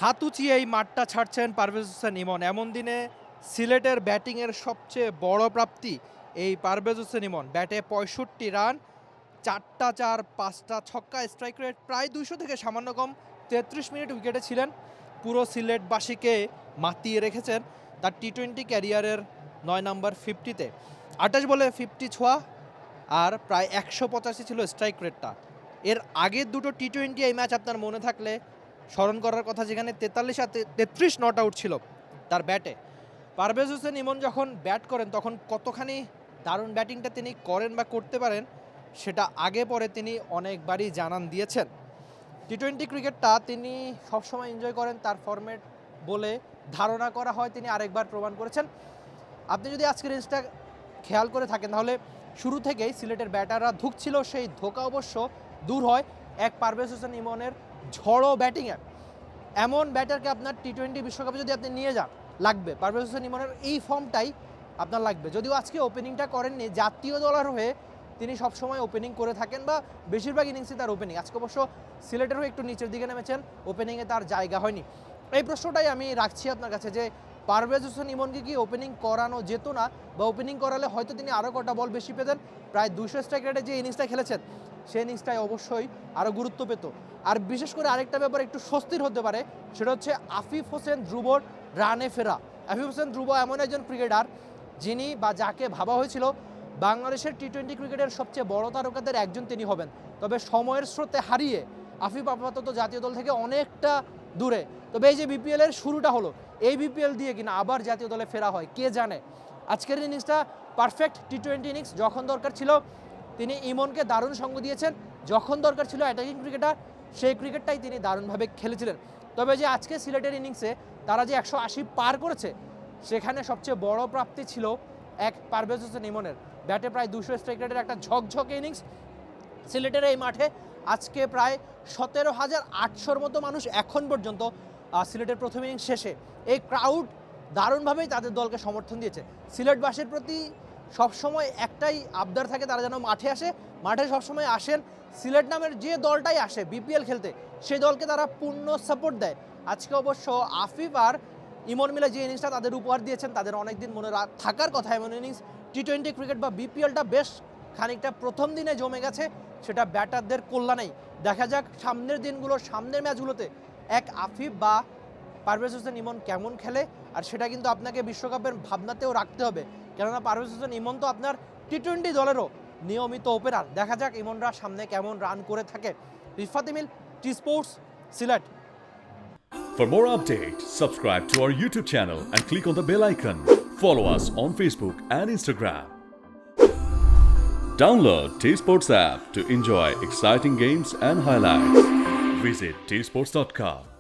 হাত উঁচিয়ে এই মাঠটা ছাড়ছেন পারভেজ হোসেন ইমন। এমন দিনে সিলেটের ব্যাটিংয়ের সবচেয়ে বড় প্রাপ্তি এই পারভেজ হোসেন ইমন। ব্যাটে ৬৫ রান, ৪টা চার, ৫টা ছক্কা, স্ট্রাইক রেট প্রায় ২০০ থেকে সামান্য কম। ৩৩ মিনিট উইকেটে ছিলেন। পুরো সিলেটবাসীকে মাতিয়ে রেখেছেন তার টি-20 ক্যারিয়ারের ৯ নম্বর 50-তে। ২৮ বলে 50 ছোঁয়া আর প্রায় ১৮৫ ছিল স্ট্রাইক রেটটা। এর আগের দুটো টি-20 এই ম্যাচ আপনার মনে থাকলে স্মরণ করার কথা, যেখানে ৪৩ আর ৩৩ নট আউট ছিল তার ব্যাটে। পারভেজ হোসেন ইমন যখন ব্যাট করেন তখন কতখানি দারুণ ব্যাটিংটা তিনি করেন বা করতে পারেন সেটা আগে পরে তিনি অনেকবারই জানান দিয়েছেন। টি-20 ক্রিকেটটা তিনি সবসময় এনজয় করেন তার ফরম্যাট বলে ধারণা করা হয়, তিনি আরেকবার প্রমাণ করেছেন। আপনি যদি আজকের ইনিংসটা খেয়াল করে থাকেন তাহলে শুরু থেকেই সিলেটের ব্যাটাররা ধুঁকছিল, সেই ধোঁকা অবশ্য দূর হয় এক পারভেজ হোসেন ইমনের ঝড়ো ব্যাটিংয়ে। এমন ব্যাটারকে আপনার টি-20 বিশ্বকাপে যদি আপনি নিয়ে যান, লাগবে পারভেজ হোসেন ইমনের এই ফর্মটাই আপনার লাগবে। যদিও আজকে ওপেনিংটা করেননি, জাতীয় দলের হয়ে তিনি সবসময় ওপেনিং করে থাকেন বা বেশিরভাগ ইনিংসে তার ওপেনিং। আজকে অবশ্য সিলেটের হয়ে একটু নিচের দিকে নেমেছেন, ওপেনিংয়ে তার জায়গা হয়নি। এই প্রশ্নটাই আমি রাখছি আপনার কাছে যে পারভেজ হোসেন ইমনকে কি ওপেনিং করানো যেত না, বা ওপেনিং করালে হয়তো তিনি আরও কটা বল বেশি পেতেন? প্রায় 200 স্ট্রাইক রেটে যে ইনিংসটা খেলেছেন সেই ইনিংসটাই অবশ্যই আরও গুরুত্ব পেত। আর বিশেষ করে আরেকটা ব্যাপার একটু স্বস্তির হতে পারে, সেটা হচ্ছে আফিফ হোসেন ধ্রুবর রানে ফেরা। আফিফ হোসেন ধ্রুব এমন একজন ক্রিকেটার যিনি বা যাকে ভাবা হয়েছিল বাংলাদেশের টি-20 ক্রিকেটের সবচেয়ে বড় তারকাদের একজন তিনি হবেন। তবে সময়ের স্রোতে হারিয়ে আফিফ আপাতত জাতীয় দল থেকে অনেকটা দূরে। তবে এই যে বিপিএলের শুরুটা হলো, এই বিপিএল দিয়ে কিনা আবার জাতীয় দলে ফেরা হয় কে জানে। আজকের ইনিংসটা পারফেক্ট টি-20 ইনিংস। যখন দরকার ছিল তিনি ইমনকে দারুণ সঙ্গ দিয়েছেন, যখন দরকার ছিল অ্যাটাকিং ক্রিকেটার সেই ক্রিকেটটাই তিনি দারুণভাবে খেলেছিলেন। তবে যে আজকে সিলেটের ইনিংসে তারা যে ১৮০ পার করেছে, সেখানে সবচেয়ে বড় প্রাপ্তি ছিল এক পারভেজ হোসেন ইমনের। ব্যাটে প্রায় 200 স্ট্রাইক রেটের একটা ঝকঝকে ইনিংস। সিলেটের এই মাঠে আজকে প্রায় ১৭,৮০০-র মতো মানুষ এখন পর্যন্ত সিলেটের প্রথম ইনিংস শেষে এই ক্রাউড দারুণভাবেই তাদের দলকে সমর্থন দিয়েছে। সিলেটবাসীর প্রতি সবসময় একটাই আবদার থাকে, তারা যেন মাঠে আসে, মাঠে সবসময় আসেন। সিলেট নামের যে দলটাই আসে বিপিএল খেলতে, সেই দলকে তারা পূর্ণ সাপোর্ট দেয়। আজকে অবশ্য আফিফ আর ইমন মিলে যে ইনিংসটা তাদের উপহার দিয়েছেন, তাদের অনেকদিন মনে থাকার কথা এমন ইনিংস। টি-20 ক্রিকেট বা বিপিএলটা বেশ খানিকটা প্রথম দিনে জমে গেছে, সেটা ব্যাটারদের কল্যাণেই। দেখা যাক সামনের দিনগুলো, সামনের ম্যাচগুলোতে এক আফিফ বা পারভেজ হোসেন ইমন কেমন খেলে। আর সেটা কিন্তু আপনাকে বিশ্বকাপের ভাবনাতেও রাখতে হবে, কেননা পারভেজ হোসেন ইমন তো আপনার টি-20 দলেরও নিয়মিত ওপেনার। দেখা যাক ইমনরা সামনে কেমন রান করে থাকে। Rifat Emil, T Sports, Sylhet. For more updates, subscribe to our YouTube channel and click on the bell icon. Follow us on Facebook and Instagram. Download T-Sports app to enjoy exciting games and highlights. Visit tsports.com.